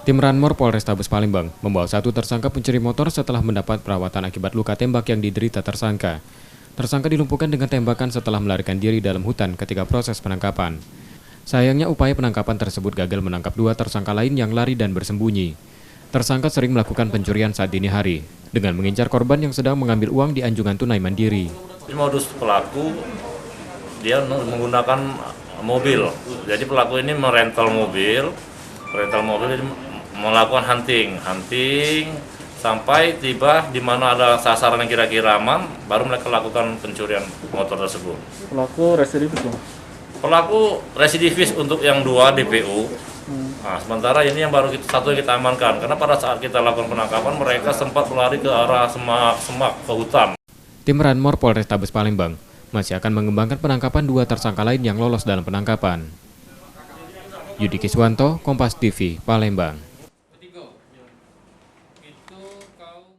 Tim Ranmor Polrestabes Palembang membawa satu tersangka pencuri motor setelah mendapat perawatan akibat luka tembak yang diderita tersangka. Tersangka dilumpuhkan dengan tembakan setelah melarikan diri dalam hutan ketika proses penangkapan. Sayangnya upaya penangkapan tersebut gagal menangkap dua tersangka lain yang lari dan bersembunyi. Tersangka sering melakukan pencurian saat dini hari dengan mengincar korban yang sedang mengambil uang di anjungan tunai mandiri. Modus pelaku dia menggunakan mobil. Jadi pelaku ini merental mobil melakukan hunting sampai tiba di mana ada sasaran yang kira-kira aman, baru mereka lakukan pencurian motor tersebut. Pelaku residivis untuk yang dua DPO. Nah, sementara ini yang baru satu yang kita amankan, karena pada saat kita lakukan penangkapan mereka sempat melari ke arah semak ke hutan. Tim Ranmor Polrestabes Palembang masih akan mengembangkan penangkapan dua tersangka lain yang lolos dalam penangkapan. Yudi Kiswanto, Kompas TV, Palembang.